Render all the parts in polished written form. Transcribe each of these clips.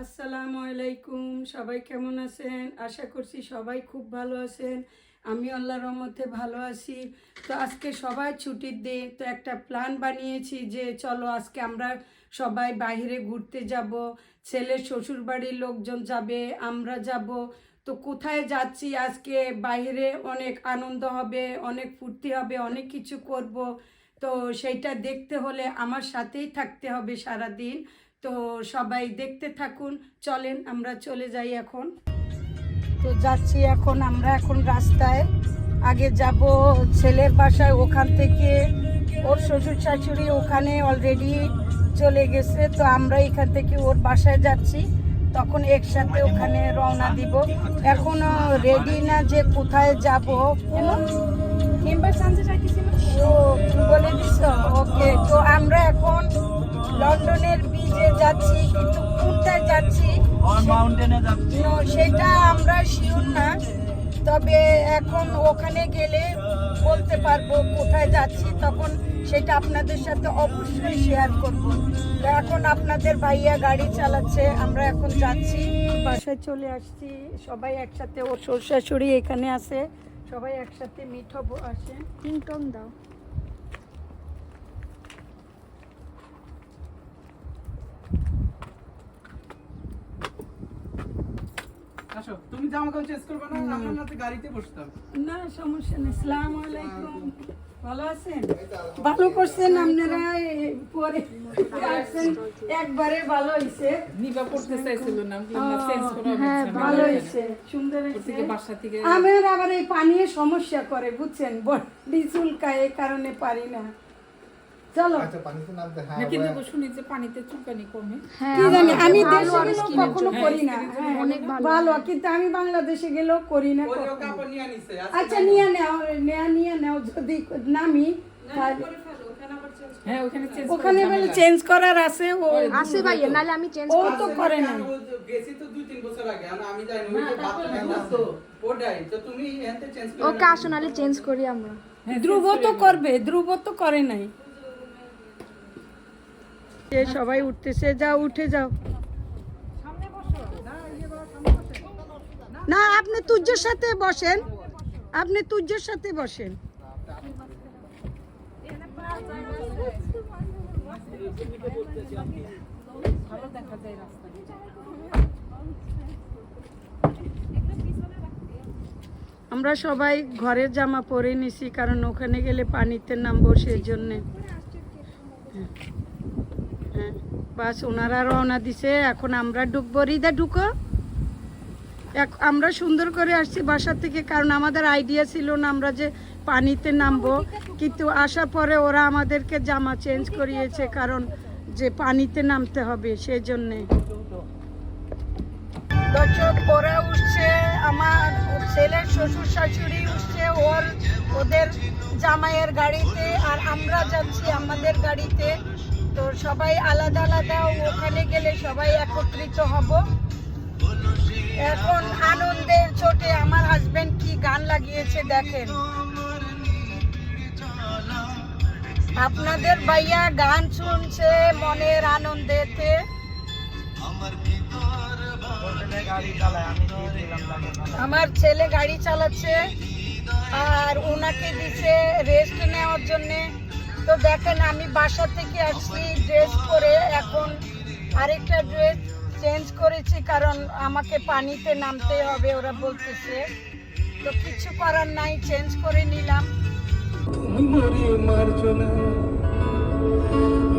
আসসালামু আলাইকুম। সবাই কেমন আছেন? আশা করছি সবাই খুব ভালো আছেন। আমি আল্লাহর রহমতে ভালো আছি। তো আজকে সবাই ছুটির দিন, তো একটা প্ল্যান বানিয়েছি যে চলো আজকে আমরা সবাই বাইরে ঘুরতে যাব। ছেলের শ্বশুর বাড়ির লোকজন যাবে, আমরা যাব। তো কোথায় যাচ্ছি আজকে, বাইরে অনেক আনন্দ হবে, অনেক ফুর্তি হবে, অনেক কিছু করব। তো সেইটা দেখতে হলে আমার সাথেই থাকতে হবে সারাদিন। তো সবাই দেখতে থাকুন, চলেন আমরা চলে যাই এখন। তো যাচ্ছি এখন আমরা রাস্তায়। আগে যাব ছেলের বাসায়, ওখান থেকে ওর শ্বশুর শাশুড়ি ওখানে অলরেডি চলে গেছে। তো আমরা এখান থেকে ওর বাসায় যাচ্ছি, তখন একসাথে ওখানে রওনা দিব। এখনো রেডি না যে কোথায় যাব। ও বলে দিছ? ওকে। তো আমরা এখন লন্ডনের বিচে যাচ্ছি, কিন্তু কোথায় যাচ্ছি সেটা আমরা শিওর না। তবে এখন ওখানে গেলে বলতে পারবো কোথায় যাচ্ছি, তখন সেটা আপনাদের সাথে অবশ্যই শেয়ার করব। তো এখন আপনাদের ভাইয়া গাড়ি চালাচ্ছে, আমরা এখন যাচ্ছি। বাসায় চলে আসছি, সবাই একসাথে। ওর শ্বশুর শাশুড়ি এখানে আছে, সবাই একসাথে মিট হবো। আসেন, টিংটং দাও। তুমি জামা কাপড় চেঞ্জ করবে না, আমরা রাতে গাড়িতে বসতাম। না সমস্যা নেই। আসসালামু আলাইকুম। ভালো আছেন? ভালো করছেন আপনারা, পরে আসছেন একবারে ভালো হইছে। নিবা পড়তে চাইছিল না, আমরা চেঞ্জ করা হ্যাঁ ভালো হইছে, সুন্দর হইছে। বাসা থেকে আমার আবার এই পানির সমস্যা করে, বুঝছেন, বডি চুলকায়, এই কারণে পারি না। চলো। আচ্ছা, পানিতে নামতে। হ্যাঁ, কিন্তু শুনি যে পানিতে চুলকানি কমে। কি জানি, আমি দেশে গেলেও কখনো করি না। হ্যাঁ অনেক ভালো, কিন্তু আমি বাংলাদেশে গেলেও করি না। ওই কাপড় নিয়ে নিছে। আচ্ছা নিয়ে নাও, যদি নামি হ্যাঁ ওখানে চেঞ্জ ওখানে বলে চেঞ্জ করার আছে। ও আছে ভাইয়া, নালে আমি চেঞ্জ ও তো করে না। গেছি তো 2-3 বছর আগে, আমি জানি ওই যে বাথরুমে তো ওটাই। তো তুমি এতে চেঞ্জ করে ওকে আসো, নালে চেঞ্জ করি আমরা। ধ্রুব তো করবে, ধ্রুব তো করে নাই। সবাই উঠতেছে, যাও উঠে যাও। না আপনি তুর্যের সাথে বসেন, আপনি তুর্যের সাথে বসেন। ভালো দেখা যায় রাস্তা। আমরা সবাই ঘরের জামা পরে নিছি, কারণ ওখানে গেলে পানিতে নামবো, সেই জন্যে। হ্যাঁ বাস, ওনারা রওনা দিছে, এখন আমরা ঢুকবো। রিদা ঢুকো। আমরা সুন্দর করে আসছি বাসা থেকে, কারণ আমাদের আইডিয়া ছিল না আমরা যে পানিতে নামবো, কিন্তু আসার পরে ওরা আমাদেরকে জামা চেঞ্জ করিয়েছে, কারণ যে পানিতে নামতে হবে সেই জন্যে। দর্শক, ওরা উঠছে, আমার ছেলের শ্বশুর শাশুড়ি উঠছে ওদের জামাইয়ের গাড়িতে, আর আমরা যাচ্ছি আমাদের গাড়িতে। তো সবাই আলাদা আলাদা, ওখানে গেলে সবাই একত্রিত হব। এখন আনন্দের চোটে আমার হাজবেন্ড কি গান লাগিয়েছে দেখেন। আপনাদের ভাইয়া গান শুনছে মনের আনন্দেতে। আমার ছেলে গাড়ি চালাচ্ছে, আর ওনাকে দিচ্ছে রেস্ট নেওয়ার জন্যে। তো দেখেন, আমি বাসা থেকে আসছি ড্রেস পরে, এখন আরেকটা ড্রেস চেঞ্জ করেছি, কারণ আমাকে পানিতে নামতে হবে ওরা বলতেছে। তো কিছু করার নাই, চেঞ্জ করে নিলাম।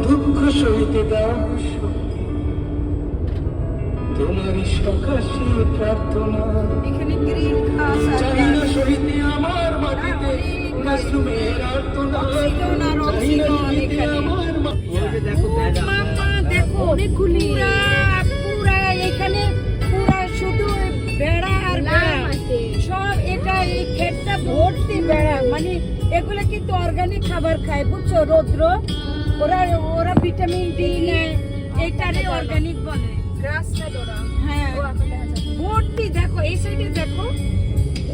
দুঃখ সইতে দাও, তোমারই সকাশে প্রার্থনা। এখানে গ্রিন ঘাস চাই না সইতে আমার মাটিতে মাসুমের আর্তনা। দেখো অনেকগুলি, পুরা এখানে পুরা শুধু বেড়া আর বেড়া সব। এটা এই ক্ষেতটা ভর্তি বেড়া, মানে এগুলো কিন্তু অর্গানিক খাবার খায়, বুঝছো? রৌদ্র, ওরা ভিটামিন ডি নেয়, এটারই অর্গানিক বলে। হ্যাঁ ভর্তি, দেখো এই সাইডে দেখো।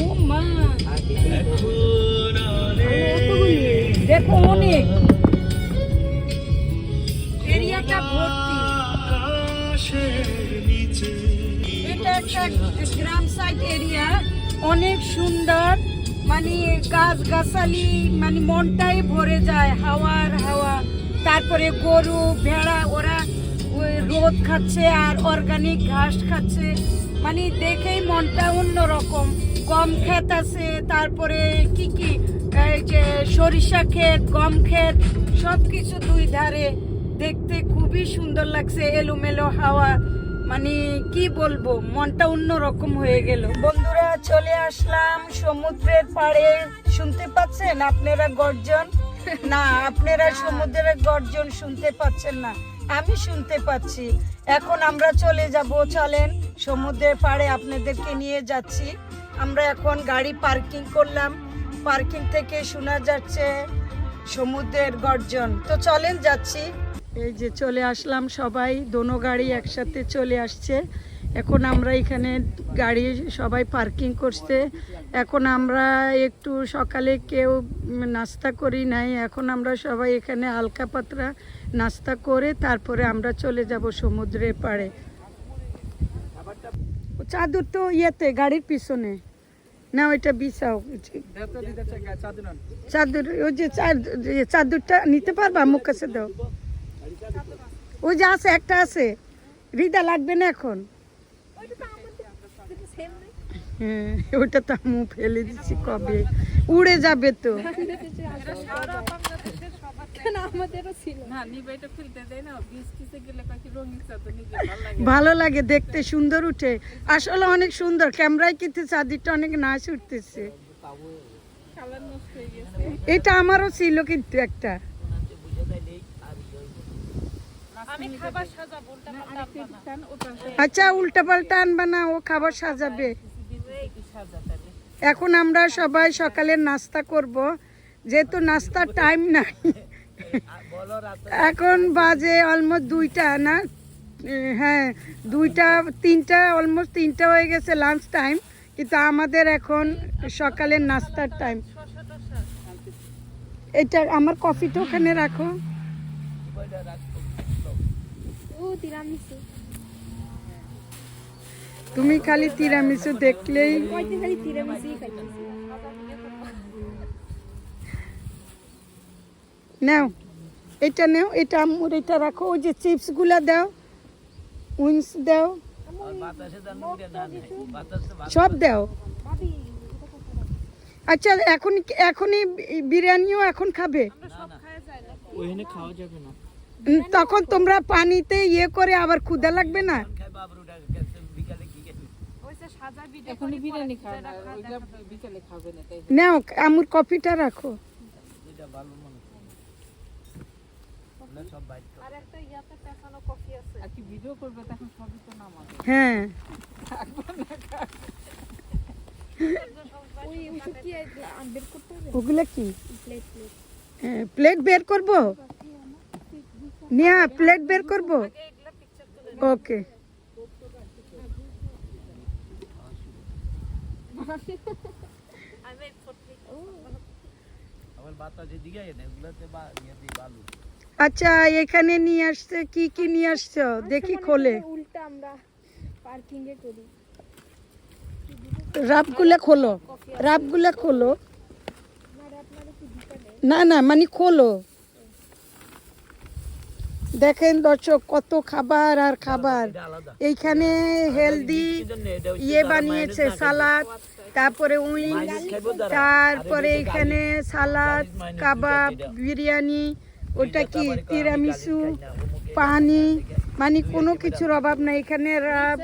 ও মা, দেখো অনেক এরিয়াটা ভর্তি। আকাশের নিচে একটা গ্রাম সাইড এরিয়া, অনেক সুন্দর, মানে গাছ গাছালি, মানে মনটাই ভরে যায়, হাওয়ার হাওয়া। তারপরে গরু ভেড়া ওরা ওই রোদ খাচ্ছে আর অর্গানিক ঘাস খাচ্ছে, মানে দেখেই মনটা অন্যরকম। গম ক্ষেত আছে, তারপরে কি কি এই যে সরিষা ক্ষেত, গম ক্ষেত, সব কিছু দুই ধারে, দেখতে খুবই সুন্দর লাগছে, এলোমেলো হাওয়া, মানে কি বলবো, মনটা অন্যরকম হয়ে গেল। বন্ধুরা চলে আসলাম সমুদ্রের পাড়ে। শুনতে পাচ্ছেন আপনারা গর্জন? না, আপনারা সমুদ্রের গর্জন শুনতে পাচ্ছেন না, আমি শুনতে পাচ্ছি। এখন আমরা চলে যাব, চলেন সমুদ্রের পাড়ে আপনাদেরকে নিয়ে যাচ্ছি। আমরা এখন গাড়ি পার্কিং করলাম, পার্কিং থেকে শোনা যাচ্ছে সমুদ্রের গর্জন। তো চলেন যাচ্ছি। এই যে চলে আসলাম, সবাই দোনো গাড়ি একসাথে চলে আসছে। এখন আমরা এখানে গাড়ি সবাই পার্কিং করছে। এখন আমরা একটু সকালে কেউ নাস্তা করি নাই, এখন আমরা সবাই এখানে হালকা পাতলা নাস্তা করে তারপরে আমরা চলে যাব সমুদ্রের পাড়ে। চাদর তো ইয়েতে গাড়ির পিছনে না, ওইটা বিছাও। চাদর ওই যে চাদরটা নিতে পারবা, মুখ কাছে দাও। ওই যে আছে, একটা আছে, রিদা লাগবে না এখন। হ্যাঁ, ওটা তো আমি ফেলে দিচ্ছি, কবে উড়ে যাবে তো। ভালো লাগে দেখতে, সুন্দর উঠে, আসলে অনেক সুন্দর। ক্যামেরায় কিন্তু চাঁদিরটা অনেক নাচ উঠতেছে। এটা আমারও ছিল কিন্তু একটা। আচ্ছা, উল্টা পাল্টা আনবা না, ও খাবার সাজাবে। এখন আমরা সবাই সকালের নাস্তা করব, যেহেতু নাস্তার টাইম নাই। এখন বাজে অলমোস্ট 2টা, না হ্যাঁ 2টা 3টা, অলমোস্ট 3টা হয়ে গেছে লাঞ্চ টাইম, কিন্তু আমাদের এখন সকালের নাস্তার টাইম। এটা আমার কফিটা ওখানে রাখো। তুমি খালি তিরামিসু দেখলেই নাও, এটা নাও, এটা আম্মুর, এটা রাখো। ওই যে চিপস গুলা দাও, উইংস দাও, সব দাও। আচ্ছা, এখনই বিরিয়ানিও এখন খাবে? তখন তোমরা পানিতে ইয়ে করে আবার ক্ষুধা লাগবে না? নাও, আমুর কফিটা রাখো। হ্যাঁ, ওগুলা কি প্লেট বের করবো? নিয়া প্লেট বের করবো, ওকে। আচ্ছা, এখানে নিয়ে আসছে, কি কি নিয়ে আসছো দেখি, খোলে। উল্টা আমরা পার্কিং এ করি। রাপগুলা খোলো, রাপগুলা খোলো। না না, মানে খোলো। দেখেন দর্শক, কত খাবার আর খাবার। এইখানে হেলদি ইয়ে বানিয়েছে, সালাদ, তারপরে উইংস, তারপরে এখানে সালাদ, কাবাব, বিরিয়ানি, ওটা কি তিরামিসু, পানি, মানে কোনো কিছুর অভাব নাই এখানে। রাব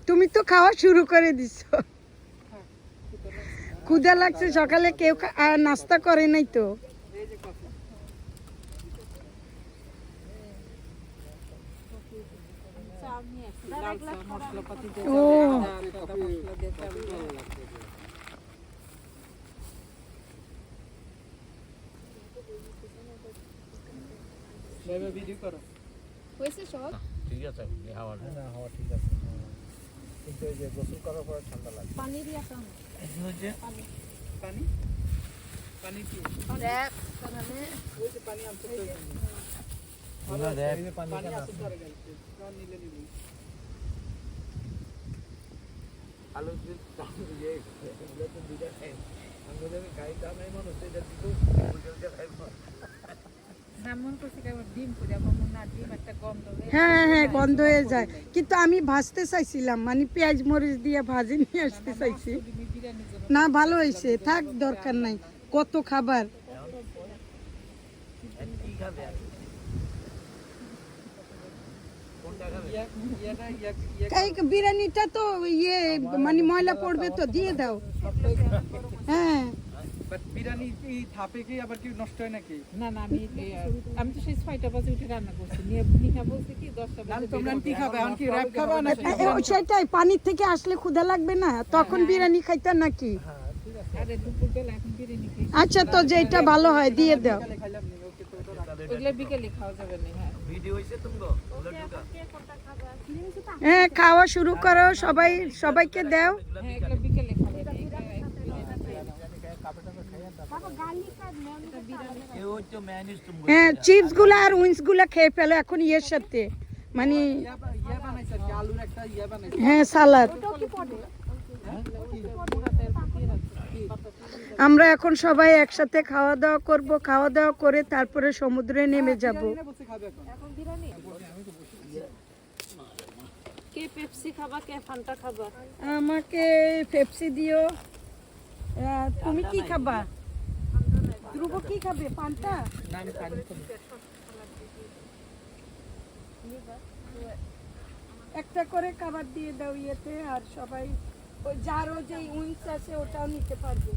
তুমি তো খাওয়া শুরু করে দিছো, ক্ষুধা লাগছে। সকালে কেউ নাস্তা করে নাই তো। ও হয়েছে সব ঠিক আছে, হাওয়া ঠিক আছে। পানি দিয়া খাও পানি পানি কি র‍্যাপ মানে ওই যে পানি আনতে তো পানি আসতে ধরে গেছে কোন নিলে নিবি আলো যে ইয়ে এগুলো তো দুইটা খাই আমাদের গাই দাম নাই মনে হচ্ছে এটা দিতো দুইটা খাই যেমন করছি কেবল ডিম করে বাবা না ডিম একটা গন্ধ হয়ে হ্যাঁ হ্যাঁ গন্ধ হয়ে যায়, কিন্তু আমি ভাজতে চাইছিলাম, মানে পেঁয়াজ মরিচ দিয়ে ভাজি নিয়ে আসতে চাইছি। তুমি বিরিয়ানির জন্য না ভালো হয়েছে, থাক দরকার নাই, কত খাবার। এই বিরিয়ানিটা তো ইয়ে মানে ময়লা পড়বে তো, দিয়ে দাও। হ্যাঁ বাট বিরিয়ানি কি থাপে কি আবার কি নষ্ট হয় নাকি না না আমি তো সেই 6টা বাজে উঠে রান্না করছি নিয়ে নিখা বলছে কি 10টা বাজে তোমরা কি খাবে এখন কি র‍্যাপ খাবে না সেটাই, পানির থেকে আসলে ক্ষুধা লাগবে না, তখন বিরিয়ানি খাইতে নাকি? আরে দুপুরবেলা এখন বিরিয়ানি খাই আচ্ছা, তো যেটা ভালো হয় দিয়ে দাও। খাইলাম নি ওকে তো ওটা রাখ ওগুলো বিকেলে খাওয়া যাবে না। হ্যাঁ হ্যাঁ, খাওয়া শুরু করো, সবাইকে দাও। হ্যাঁ এগুলো বিকেলে খাবে না। বাবা গার্লিক আর মেয়োনিজ হ্যাঁ, চিপস গুলা আর উইংস গুলা খেয়ে ফেলো এখন ইয়ের সাথে, মানে ইয়া বানাইছে আর কি আলুর একটা ইয়া বানাইছে হ্যাঁ সালাদ। ওটাও কি পড়ে আমরা এখন সবাই একসাথে খাওয়া দাওয়া করব, খাওয়া দাওয়া করে তারপরে সমুদ্রে নেমে যাব। না বলছে খাবে এখন কে পেপসি খাবা কে ফান্টা খাবা? আমাকে পেপসি দিও। তুমি কি খাবা? ধ্রুব কি খাবে? পান্তা? না আমি পানি খাবো। একটা করে খাবার দিয়ে দাও ইয়েতে, আর সবাই ওই যারও যে উইংস আছে ওটাও নিতে পারবে।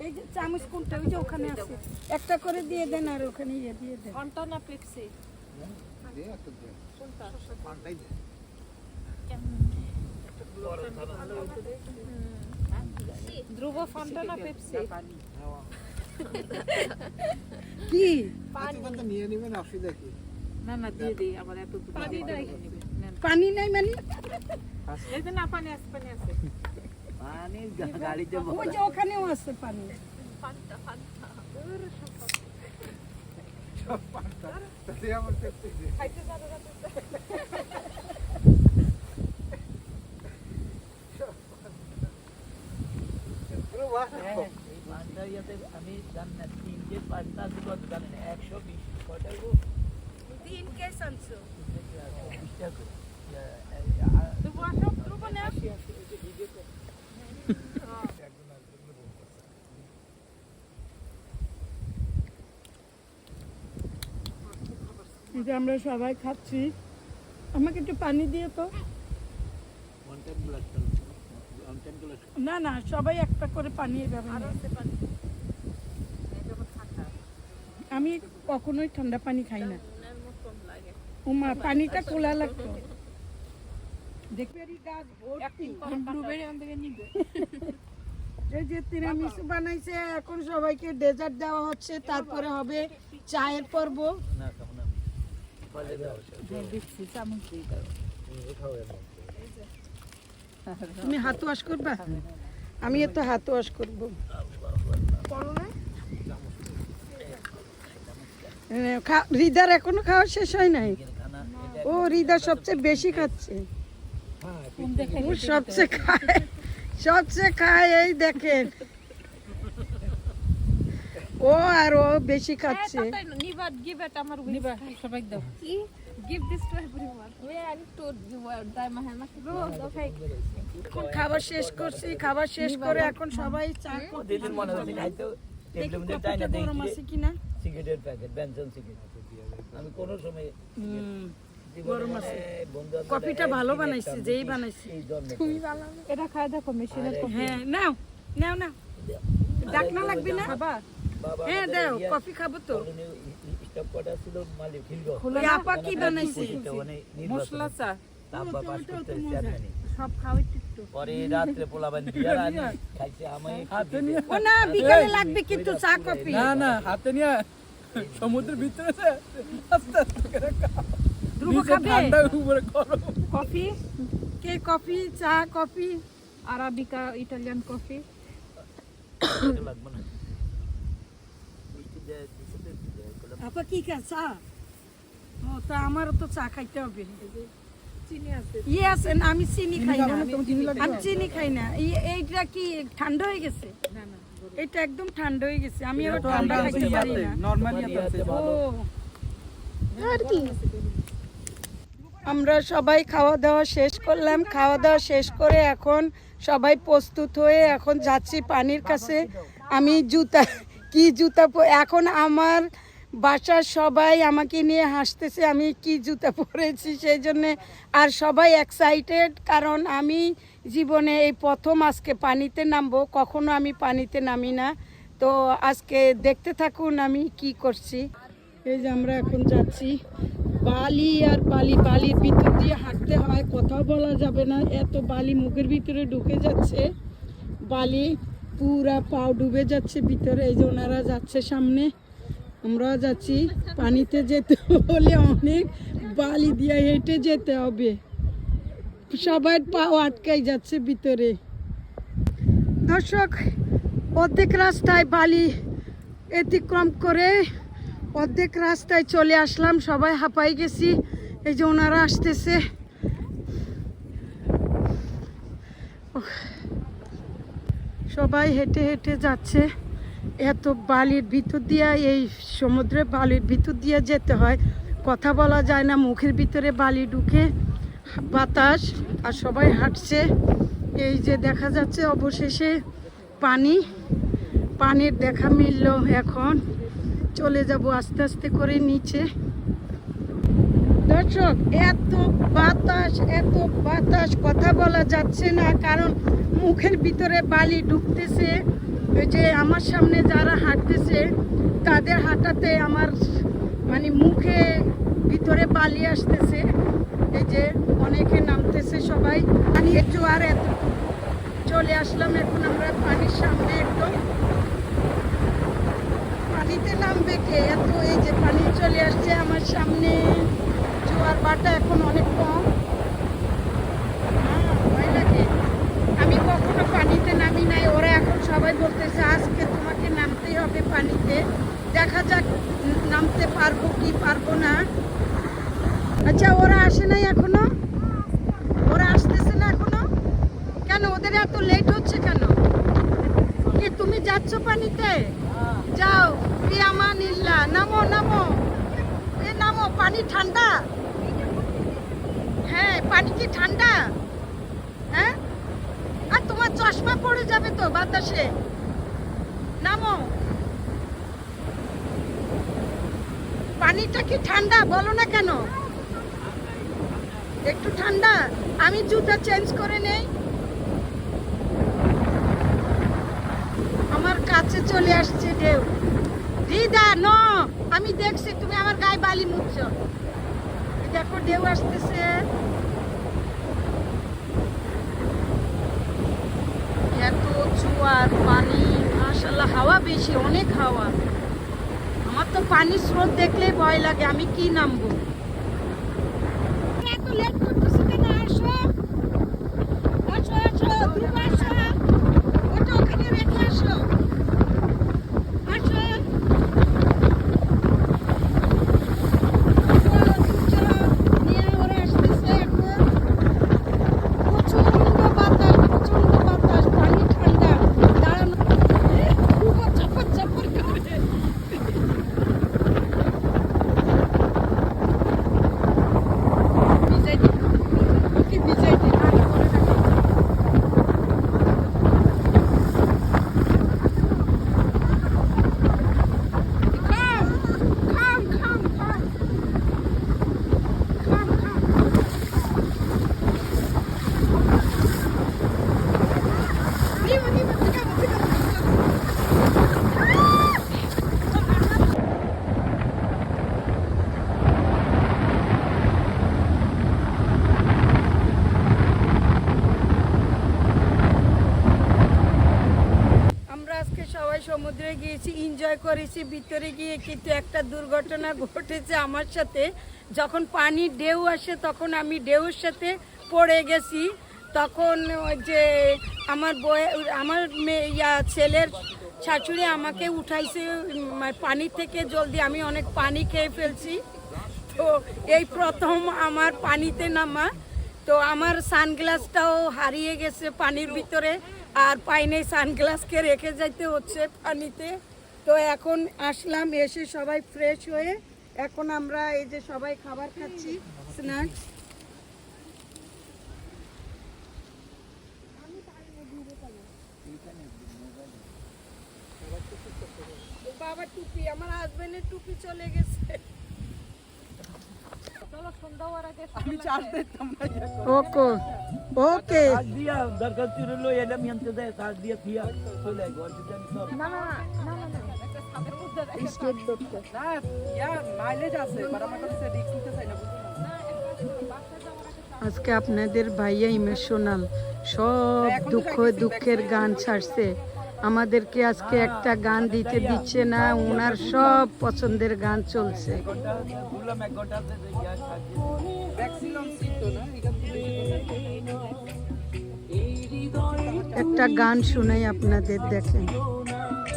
এই যে চামচ কোনটা, ওই যে ওখানে আছে, একটা করে দিয়ে দেন, আর ওখানে ইয়ে দিয়ে দেন। ফান্টা না পেপসি? দে একটা দে কোনটা? পাল্টাই দে ধ্রুব ফান্টা না পেপসি? কি পানি নিয়ে নেবেন অসুবিধা কি না না দিয়ে দিই আবার এত পানি নাই। পানি নাই মানে? এই যে না পানি আছে পানি আছে। ওই যে ওখানেও আছে পানি। সব পাল্টা তাতে আমার পেটে দে খাইতে যাবে রাতে। পুরো ওয়াশ আমি জানি না 3-5টা আছে কত জানি না 120 কয়টা গো 3 কেস আনছো। ধ্রুব আসো ধ্রুব না এই যে আমরা সবাই খাচ্ছি, আমাকে একটু পানি দিয়ে তো। না না, সবাই একটা করে পানি এভাবে নেয়। আমি কখনোই ঠান্ডা পানি খাই না। ওমা, পানিটা খোলা লাগতো। দেখবে গাছ ভর্তি। এই যে তিরামিসু বানাইছে, এখন সবাইকে ডেজার্ট দেওয়া হচ্ছে, তারপরে হবে চায়ের পর্ব। না খাবো না ফলে দাও দিচ্ছি চামচ দিয়ে দাও। তুমি হাত ওয়াশ করবা? আমি তো হাত ওয়াশ করবো। রিদার এখনো খাওয়া শেষ হয় নাই। খানা ও রিদা সবচেয়ে বেশি খাচ্ছে, ও সবচেয়ে খায় এই দেখেন, ও আর ও বেশি খাচ্ছে। নিবাদ গিভ ইট আমার নিবাদ সবাই দাও। কি give this to everyone where I need to give dry my hand bro okay এখন খাবার শেষ করছি, খাবার শেষ করে এখন সবাই চা করতে। দিদির মনে হচ্ছে খাইতে দেখি টেবিলের মধ্যে চাই কপিটা না গরম দেখি আছে কিনা। সিগারেটের প্যাকেট বেনসন সিগারেট আমি কোনো সময় গরম আছে। বন্ধু কফিটা ভালো বানাইছে, যেই বানাইছে। এই জন্য এটা খায় দেখো মেশিনের কফি হ্যাঁ নাও নাও নাও, ডাকনা লাগবে না? খাবা? বাবা হ্যাঁ দাও, কফি খাবো তো। স্টপ কটা ছিল মালিক ফিলব ওই আপা কি বানাইছে? মশলা চা তাপা পাস করতে জানি সব খাওয়াই একটু। পরে রাত্রে পোলাবান বিয়ার আনি খাইছে আমি খাইতে ও না, বিকালে লাগবে কিন্তু চা কফি। না না হাতে নিয়ে সমুদ্রের ভিতরে আস্তে আস্তে করে খাও। ধ্রুব নিচে খাবে ঠান্ডা উপরে গরম কফি? কে কফি চা কফি আরাবিকা ইটালিয়ান কফি। এটা লাগবে না। মিষ্টি দেয়, দিছে তো একটু দেয়, বললাম, আপা কি খা চা? ও তো আমারও তো চা খাইতে হবে। চিনি আছে। ইয়ে আছে না, আমি চিনি খাই না, আমি চিনি খাই না। এইটা কি ঠান্ডা হয়ে গেছে? না না এটা একদম ঠান্ডা হয়ে গেছে, আমি আবার ঠান্ডা খাইতে পারি না। ইয়াতে ও ভালো। আর কি আমরা সবাই খাওয়া দাওয়া শেষ করলাম, খাওয়া দাওয়া শেষ করে এখন সবাই প্রস্তুত হয়ে এখন যাচ্ছি পানির কাছে। আমি জুতা কি জুতা এখন আমার বাসার সবাই আমাকে নিয়ে হাসতেছে আমি কি জুতা পরেছি সেই জন্যে। আর সবাই এক্সাইটেড, কারণ আমি জীবনে এই প্রথম আজকে পানিতে নামবো, কখনো আমি পানিতে নামি না। তো আজকে দেখতে থাকুন আমি কি করছি। এই যে আমরা এখন যাচ্ছি বালি আর বালি, বালির ভিতর দিয়ে হাঁটতে হয়, কথাও বলা যাবে না, এত বালি মুখের ভিতরে ঢুকে যাচ্ছে, বালি পুরা পাও ডুবে যাচ্ছে ভিতরে। এই যে ওনারা যাচ্ছে সামনে, আমরাও যাচ্ছি। পানিতে যেতে হলে অনেক বালি দিয়ে হেঁটে যেতে হবে, সবাই পাও আটকাই যাচ্ছে ভিতরে। দর্শক, অর্ধেক রাস্তায় বালি অতিক্রম করে অর্ধেক রাস্তায় চলে আসলাম, সবাই হাঁপাই গেছি। এই যে ওনারা আসতেছে, সবাই হেঁটে হেঁটে যাচ্ছে। এত বালির ভিতর দিয়ে, এই সমুদ্রে বালির ভিতর দিয়ে যেতে হয়, কথা বলা যায় না, মুখের ভিতরে বালি ঢুকে, বাতাস, আর সবাই হাঁটছে। এই যে দেখা যাচ্ছে অবশেষে পানি, পানির দেখা মিলল। এখন চলে যাব আস্তে আস্তে করে নিচে। দর্শক, এত বাতাস কথা বলা যাচ্ছে না, কারণ মুখের ভিতরে বালি ঢুকতেছে। ওই যে আমার সামনে যারা হাঁটতেছে তাদের হাঁটাতে আমার মানে মুখে ভিতরে বালি আসতেছে। এই যে অনেকে নামতেছে, সবাই পানি একটু আর এত চলে আসলাম। এখন আমরা পানির সামনে একদম, পানিতে নামবে কে এত, এই যে পানি চলে আসছে আমার সামনে, জোয়ার বাটা এখন অনেক কম। ভয় লাগে, আমি কখনো পানিতে নামি নাই, ওরা এখন সবাই বলতেছে আজকে তোমাকে নামতেই হবে পানিতে, দেখা যাক নামতে পারবো কি পারবো না। আচ্ছা, ওরা আসে নাই এখনো? ওরা আসতেছে না এখনো? কেন ওদের এত লেট হচ্ছে কেন? কি তুমি যাচ্ছ পানিতে? যাও, ফিয়ামানিল্লাহ, নামো নামো, এ নামো। পানি ঠান্ডা? হ্যাঁ, পানি কি ঠান্ডা? হ্যাঁ, আর তোমার চশমা পড়ে যাবে তো বাতাসে, নামো। পানিটা কি ঠান্ডা বলো না কেন? একটু ঠান্ডা, আমি জুতা চেঞ্জ করে নেই। আমার কাছে চলে আসছে ঢেউ। দিদা নো, আমি দেখছি তুমি আমার গায়ে বালি মুছছো, দেখো ঢেউ আসতেছে। এত জোয়ার পানি, মাশাআল্লাহ, হাওয়া বেশি, অনেক হাওয়া। আমার তো পানির স্রোত দেখলেই ভয় লাগে, আমি কি নামবো। এত লেট করতেছো কেন? আসো আসো আসো, দ্রুত আসো, ওটা ওখানে রেখে আসো, আসো। নিয়ে ওরা আসতেছে এখন। প্রচন্ড বাতাস, পানি ঠান্ডা, দাঁড়ানো চাপর চাপর করে। ভিজাই দিই, ওকে ভিজাই দিই, নাহলে পরে রাখি। Come, come, come, come. Come, come. Viva, viva, sigamos, sigamos, sigamos. আমরা আজকে সবাই সমুদ্রে গিয়েছি, এনজয় করেছি ভিতরে গিয়ে, কিন্তু একটা দুর্ঘটনা ঘটেছে আমার সাথে। যখন পানির ঢেউ আসে তখন আমি ঢেউর সাথে পড়ে গেছি, তখন ওই যে আমার ছেলের শাশুড়ি আমাকে উঠাইছে পানি থেকে জলদি, আমি অনেক পানি খেয়ে ফেলছি। তো এই প্রথম আমার পানিতে নামা, তো আমার সানগ্লাসটাও হারিয়ে গেছে পানির ভিতরে, আর পাইনে সানগ্লাসকে রেখে যাইতে হচ্ছে পানিতে। তো এখন আসলাম, এসে সবাই ফ্রেশ হয়ে এখন আমরা এই যে সবাই খাবার খাচ্ছি, স্ন্যাক্স। বাবা টুপি, আমার হাজবেন্ডের টুপি চলে গেছে। ওকে ওকে কাজ দিয়া দরকার ছিল লো এলাম ইয়ান্তে দেয় কাজ দিয়া দিয়া চলে আই ঘর দিতে আমি সব আজকে আপনাদের ভাইয়া ইমোশনাল, সব দুঃখের গান ছাড়ছে, আমাদেরকে আজকে একটা গান দিতে দিচ্ছে না, ওনার সব পছন্দের গান চলছে। বললাম 1 ঘন্টাতে গ্যাস থাকে একটা গান শোনাই আপনাদের, দেখেন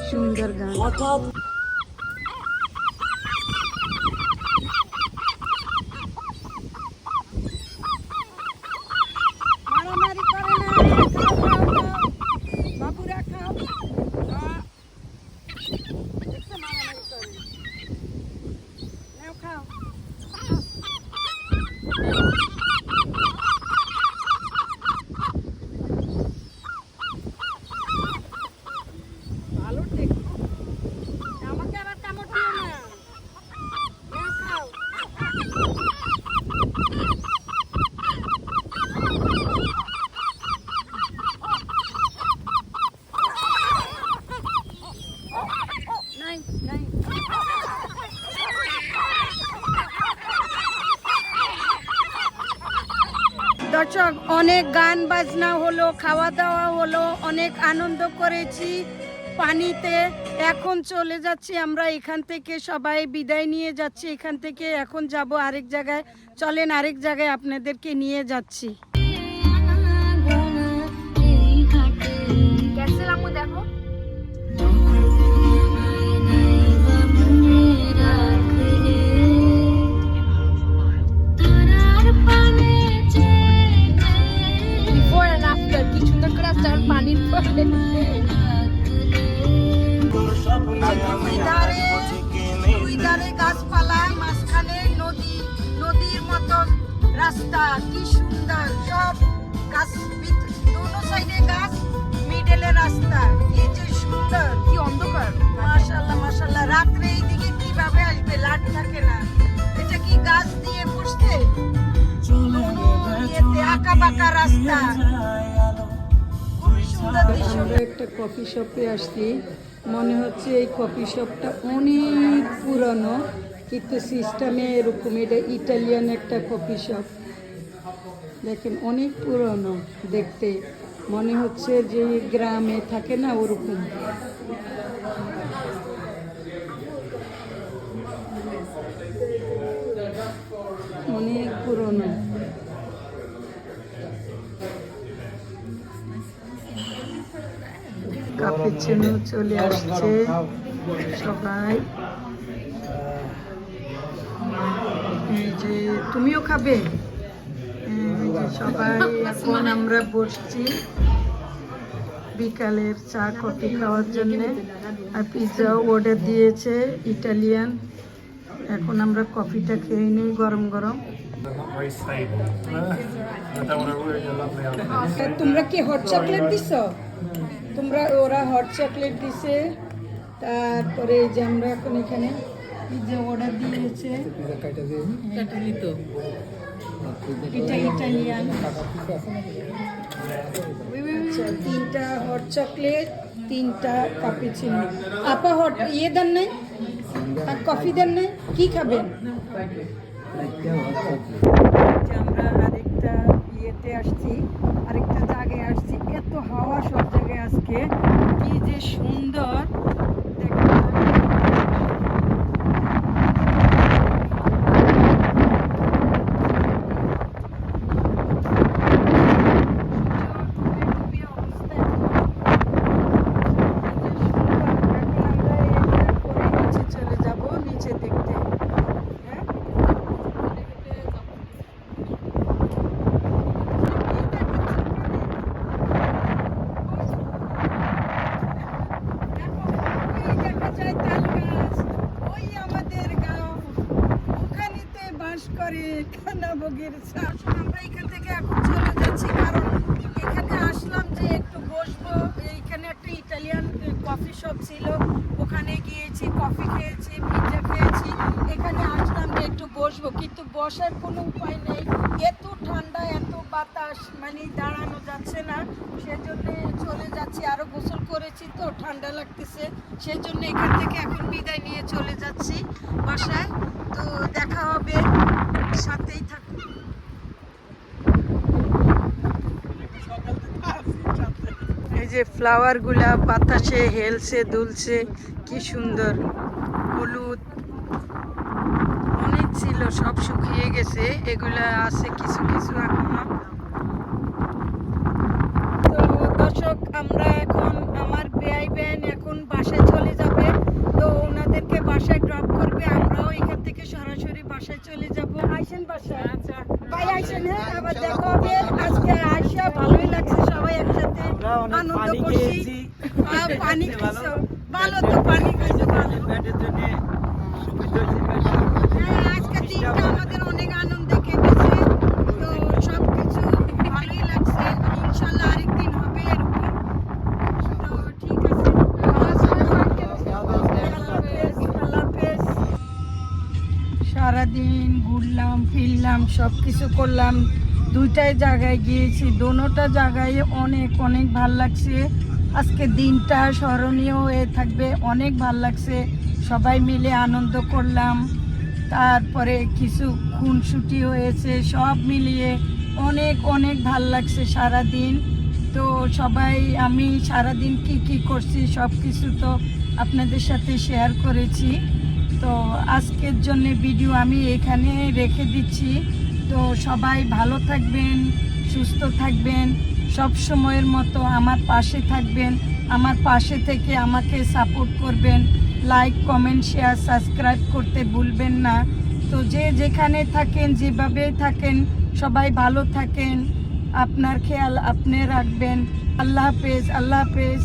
সুন্দর গান। মারামারি করে না, খাও, খাও, খাও। বাবুরা খাও। দেখছো মারামারি করে। নাও খাও। ভালো দেখো, আমাকে আবার কামড় দিও না। নাও খাও। নাই নাই। দর্শক, অনেক গান বাজনা হলো, খাওয়া দাওয়া হলো, অনেক আনন্দ করেছি পানিতে। এখন চলে যাচ্ছি আমরা এখান থেকে, সবাই বিদায় নিয়ে যাচ্ছি এখান থেকে। এখন যাব আরেক জায়গায়, চলেন আরেক জায়গায় আপনাদেরকে নিয়ে যাচ্ছি। গেছিলাম দেখো বিফোর এন্ড আফটার, কি সুন্দর করে আসছে পানির পরে। দুই ধারে গাছপালা, মাঝখানে নদী, নদীর মতো রাস্তা, কি সুন্দর, সব গাছ, দুনো সাইডে গাছ, মিডলে রাস্তা, কি যে সুন্দর, কি অন্ধকার, মাশাআল্লাহ মাশাআল্লাহ। রাত্রে এইদিকে কিভাবে আসবে, লাইট থাকে না। এটা কি গাছ দিয়ে বসতে, আঁকা বাঁকা রাস্তা, খুবই সুন্দর দৃশ্য। আমরা একটা কফি শপে আসছি, মনে হচ্ছে এই কফি শপটা অনেক পুরনো, কিন্তু সিস্টেমে এরকম। এটা ইটালিয়ান একটা কফি শপ, দেখেন অনেক পুরনো, দেখতে মনে হচ্ছে যে গ্রামে থাকে না ওরকম। অনেক পুরনো। কাপুচিনো চলে আসছে, সবাই এই যে তুমিও খাবে, এই যে সবাই এখন আমরা বসছি বিকালের চা কফি খাওয়ার জন্য। আর পিৎজাও অর্ডার দিয়েছে ইটালিয়ান। এখন আমরা কফিটা খেয়ে নিই গরম গরম। তোমরা কি হট চকলেট দিছ? ওরা হট চকলেট দিছে। তারপরে এই যে আমরা এখন এখানে পিৎজা অর্ডার দিয়েছে, এটা ইটালিয়ান। আচ্ছা, 3টা হট চকলেট, 3টা ক্যাপুচিনো। আপা হট দেন নাই, আর কফি দেন নাই, কি খাবেন? আমরা আরেকটা ইয়েতে আসছি, আরেকটা জায়গায় আসছি। এত হাওয়া সব জায়গায় আজকে, কি যে সুন্দর দেখেন। ভোগীর আমরা এখান থেকে এখন চলে যাচ্ছি, কারণ এখানে আসলাম যে একটু বসবো। এইখানে একটা ইটালিয়ান কফি শপ ছিল, ওখানে গিয়েছি, কফি খেয়েছি, পিৎজা খেয়েছি। এখানে আসলাম যে একটু বসবো, কিন্তু বসার কোনো উপায় নেই, এত ঠান্ডা, এত বাতাস, মানে দাঁড়ানো যাচ্ছে না। সেজন্য চলে যাচ্ছি, আরো গোসল করেছি তো ঠান্ডা লাগতেছে, সেজন্য এখান থেকে এখন বিদায় নিয়ে চলে যাচ্ছি বাসায়। তো দেখা হবে, সাথেই থাকুন। এই যে ফ্লাওয়ার গুলা বাতাসে হেলছে দুলছে, কি সুন্দর। হলুদ অনেক ছিল, সব শুকিয়ে গেছে, এগুলা আছে কিছু কিছু এখনো। তো দর্শক, আমরা এখন আমার বেয়াই বেন এখন বাসায় চলে যাবে, তো ওনাদেরকে বাসায় ড্রপ করবে, আমরাও এখান থেকে সরাসরি বাসায় চলে যাব। আইসেন বাসায়, আচ্ছা বাই, আইসেন। হ্যাঁ, আবার দেখা হবে। আজকে আইসা ভালোই লাগছে, সবাই একসাথে আনন্দ করছি। পানি খাইছো, ভালো তো, পানি খাইছো ভালো। হ্যাঁ, আজকে দিনটা আমাদের অনেক আনন্দে কেটেছে, তো সবকিছু ভালোই লাগছে। ইনশাল্লাহ আরেকদিন হবে এরকম। তো ঠিক আছে, আল্লাহ হাফেজ। সারাদিন ঘুরলাম ফিরলাম, সব কিছু করলাম, দুইটাই জায়গায় গিয়েছি, দোনোটা জায়গায় অনেক অনেক ভাল লাগছে। আজকে দিনটা স্মরণীয় হয়ে থাকবে, অনেক ভাল লাগছে, সবাই মিলে আনন্দ করলাম। তারপরে কিছু খুনসুটি হয়েছে, সব মিলিয়ে অনেক অনেক ভাল লাগছে সারাদিন। তো সবাই, আমি সারাদিন কি কি করছি সব কিছু তো আপনাদের সাথে শেয়ার করেছি। তো আজকের জন্য ভিডিও আমি এখানে রেখে দিচ্ছি। তো সবাই ভালো থাকবেন, সুস্থ থাকবেন, সব সময়ের মতো আমার পাশে থাকবেন, আমার পাশে থেকে আমাকে সাপোর্ট করবেন। লাইক, কমেন্ট, শেয়ার, সাবস্ক্রাইব করতে ভুলবেন না। তো যে যেখানে থাকেন, যেভাবে থাকেন, সবাই ভালো থাকেন, আপনার খেয়াল আপনি রাখবেন। আল্লাহ হাফেজ, আল্লাহ হাফেজ।